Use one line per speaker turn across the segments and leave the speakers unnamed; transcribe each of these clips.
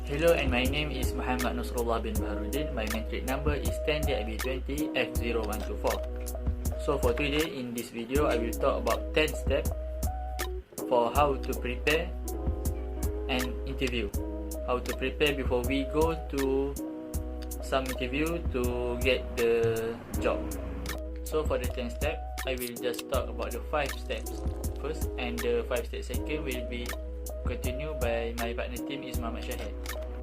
Hello, and my name is Mohamed NASRULLAH bin BAHARUDDIN. My matric number is 10DIB20F0124. So for today, in this video, I will talk about 10 steps for how to prepare an interview. How to prepare before we go to some interview to get the job. So for the 10 steps, I will just talk about the 5 steps first, and the 5 steps second will be continued by my partner team is Mohamed SYAHIR.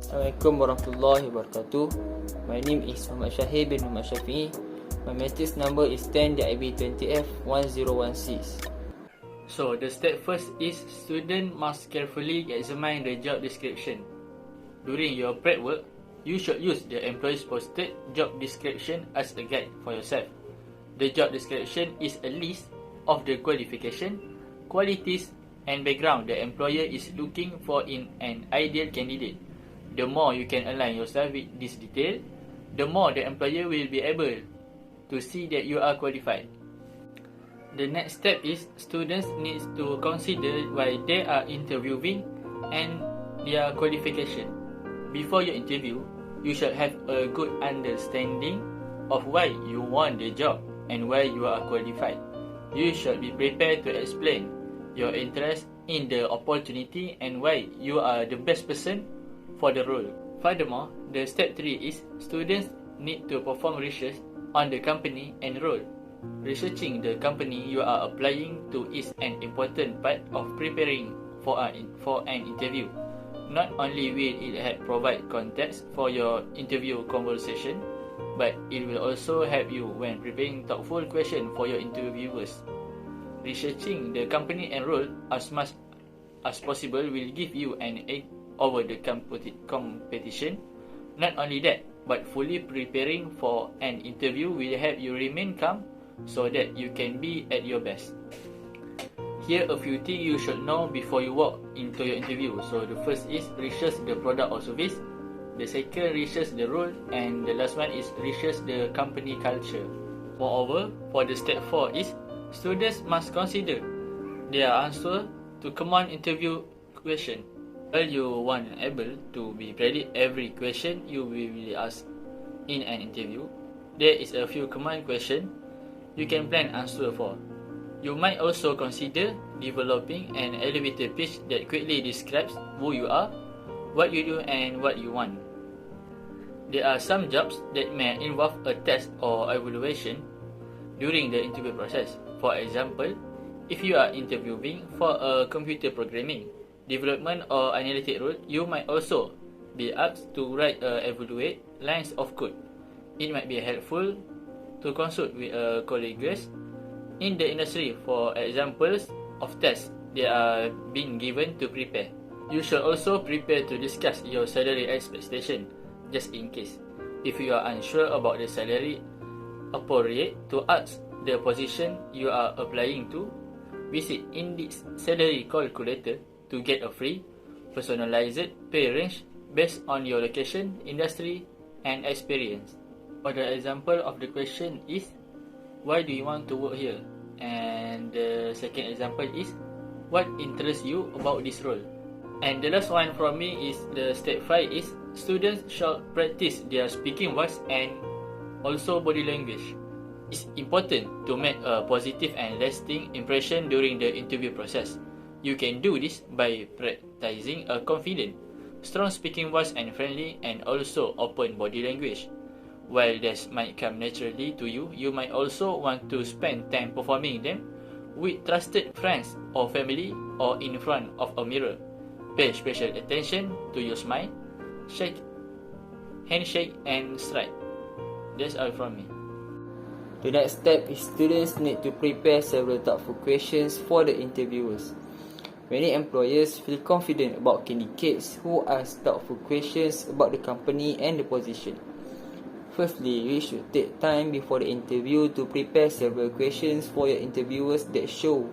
Assalamualaikum warahmatullahi wabarakatuh. My name is Mohamed SYAHIR bin SHAFIE. My matrix number is 10DIB20F1016.
So the step first is student must carefully examine the job description. During your prep work, you should use the employee's posted job description as a guide for yourself. The job description is a list of the qualification, qualities, and background the employer is looking for in an ideal candidate. The more you can align yourself with this detail, the more the employer will be able to see that you are qualified. The next step is students need to consider why they are interviewing and their qualification. Before your interview, you should have a good understanding of why you want the job and why you are qualified. You should be prepared to explain your interest in the opportunity and why you are the best person for the role. Furthermore, the step 3 is students need to perform research on the company and role. Researching the company you are applying to is an important part of preparing for an interview. Not only will it help provide context for your interview conversation, but it will also help you when preparing thoughtful questions for your interviewers. Researching the company and role as much as possible will give you an edge over the competition. Not only that, but fully preparing for an interview will help you remain calm so that you can be at your best. Here are a few things you should know before you walk into your interview. So the first is research the product or service. The second, research the role, and the last one is research the company culture. Moreover, for the step 4 is students must consider their answer to common interview question. While you want able to be predict every question you will be asked in an interview, there is a few common questions you can plan answer for. You might also consider developing an elevator pitch that quickly describes who you are, what you do, and what you want. There are some jobs that may involve a test or evaluation during the interview process. For example, if you are interviewing for a computer programming, development or analytic role, you might also be asked to write or evaluate lines of code. It might be helpful to consult with colleagues in the industry for examples of tests they are being given to prepare. You should also prepare to discuss your salary expectation, just in case. If you are unsure about the salary appropriate to ask the position you are applying to, visit Indeed salary calculator to get a free, personalized pay range based on your location, industry, and experience. For the example of the question is, why do you want to work here? And the second example is, what interests you about this role? And the last one from me is the step 5 is, students should practice their speaking voice and also body language. It's important to make a positive and lasting impression during the interview process. You can do this by practicing a confident, strong speaking voice and friendly and also open body language. While this might come naturally to you, you might also want to spend time performing them with trusted friends or family or in front of a mirror. Pay special attention to your smile, shake, handshake, and stride. That's all from me.
The next step is students need to prepare several thoughtful questions for the interviewers. Many employers feel confident about candidates who ask thoughtful questions about the company and the position. Firstly, we should take time before the interview to prepare several questions for your interviewers that show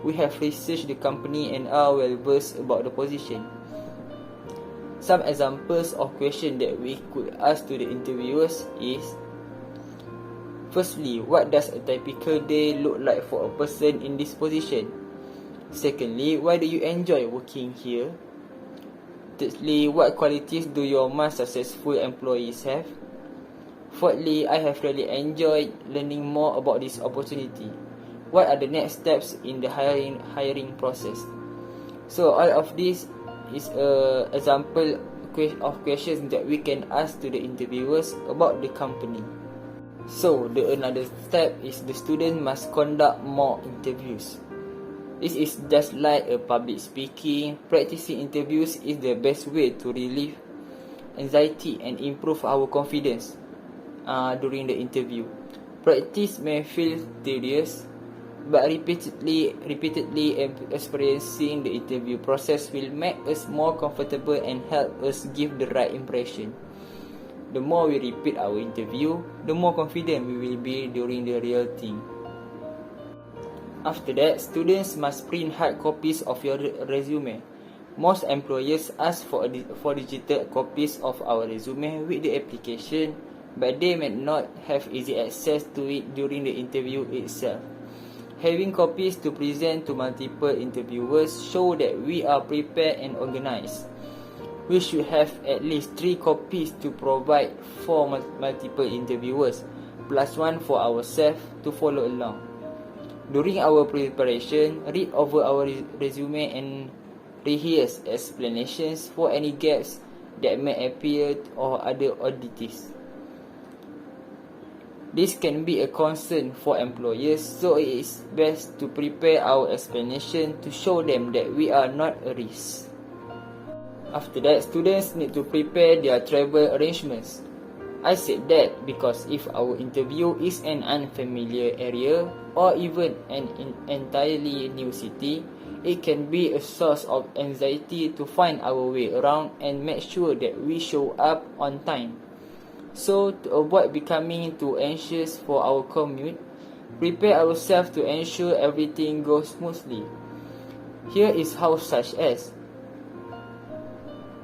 we have researched the company and are well versed about the position. Some examples of questions that we could ask to the interviewers is, firstly, what does a typical day look like for a person in this position? Secondly, why do you enjoy working here? Thirdly, what qualities do your most successful employees have? Fourthly, I have really enjoyed learning more about this opportunity. What are the next steps in the hiring process? So all of this is a example of questions that we can ask to the interviewers about the company. So the another step is the student must conduct more interviews. This is just like a public speaking. Practicing interviews is the best way to relieve anxiety and improve our confidence during the interview. Practice may feel tedious, but repeatedly experiencing the interview process will make us more comfortable and help us give the right impression. The more we repeat our interview, the more confident we will be during the real thing. After that, students must print hard copies of your resume. Most employers ask for digital copies of our resume with the application, but they may not have easy access to it during the interview itself. Having copies to present to multiple interviewers show that we are prepared and organized. We should have at least 3 copies to provide for multiple interviewers, plus 1 for ourselves to follow along. During our preparation, read over our resume and rehearse explanations for any gaps that may appear or other oddities. This can be a concern for employers, so it is best to prepare our explanation to show them that we are not a risk. After that, students need to prepare their travel arrangements. I said that because if our interview is an unfamiliar area or even an entirely new city, it can be a source of anxiety to find our way around and make sure that we show up on time. So, to avoid becoming too anxious for our commute, prepare ourselves to ensure everything goes smoothly. Here is how, such as,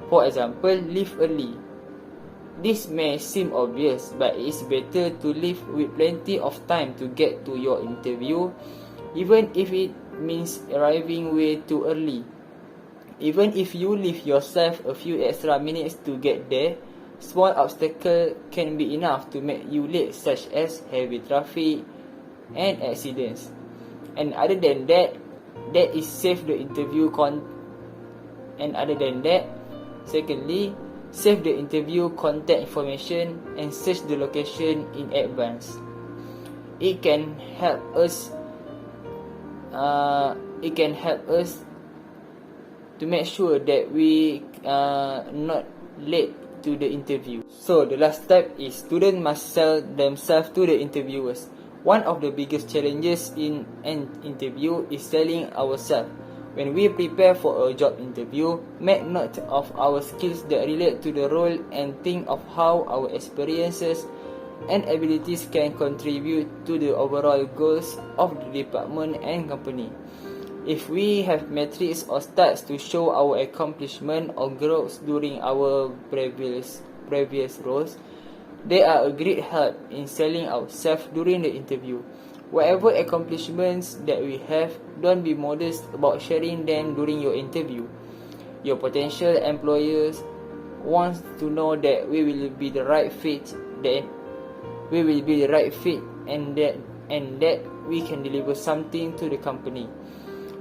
for example, leave early. This may seem obvious, but it is better to leave with plenty of time to get to your interview, even if it means arriving way too early. Even if you leave yourself a few extra minutes to get there, small obstacles can be enough to make you late, such as heavy traffic and accidents. And other than that is save the interview save the interview contact information and search the location in advance. It can help us to make sure that we are not late to the interview. So the last step is students must sell themselves to the interviewers. One of the biggest challenges in an interview is selling ourselves. When we prepare for a job interview, make note of our skills that relate to the role and think of how our experiences and abilities can contribute to the overall goals of the department and company. If we have metrics or stats to show our accomplishment or growth during our previous roles, they are a great help in selling ourselves during the interview. Whatever accomplishments that we have, don't be modest about sharing them during your interview. Your potential employers want to know that we will be the right fit, and that we can deliver something to the company.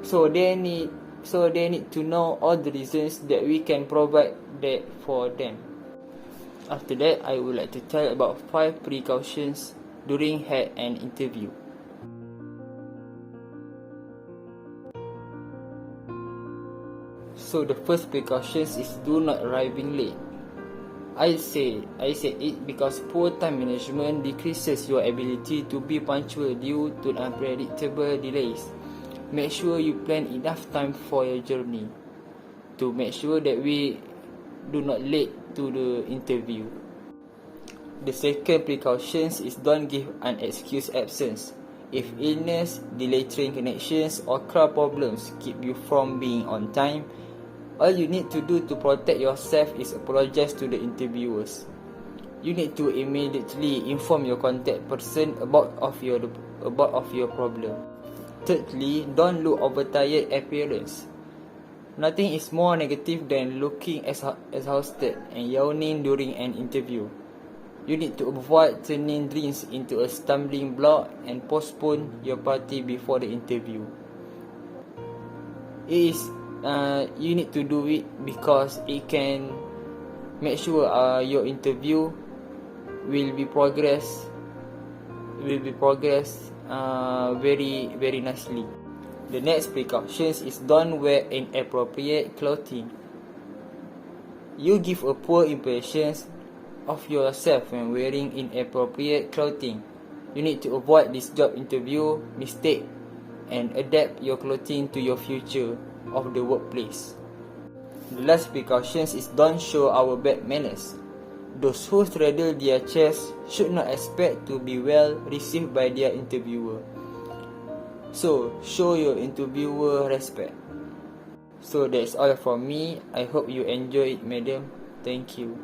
So they need to know all the reasons that we can provide that for them. After that, I would like to tell about 5 precautions during an interview. So the first precautions is do not arriving late. I said it because poor time management decreases your ability to be punctual due to unpredictable delays. Make sure you plan enough time for your journey to make sure that we do not late to the interview. The second precautions is don't give unexcused absence. If illness, delayed train connections or crowd problems keep you from being on time, all you need to do to protect yourself is apologize to the interviewers. You need to immediately inform your contact person about your problem. Thirdly, don't look overtired appearance. Nothing is more negative than looking exhausted and yawning during an interview. You need to avoid turning drinks into a stumbling block and postpone your party before the interview. You need to do it because it can make sure your interview will be progress very nicely. The next precautions is don't wear inappropriate clothing. You give a poor impression of yourself when wearing inappropriate clothing. You need to avoid this job interview mistake and adapt your clothing to your future of the workplace. The last precautions is don't show our bad manners. Those who straddle their chairs should not expect to be well received by their interviewer. So, show your interviewer respect. So that's all from me. I hope you enjoy it, madam. Thank you.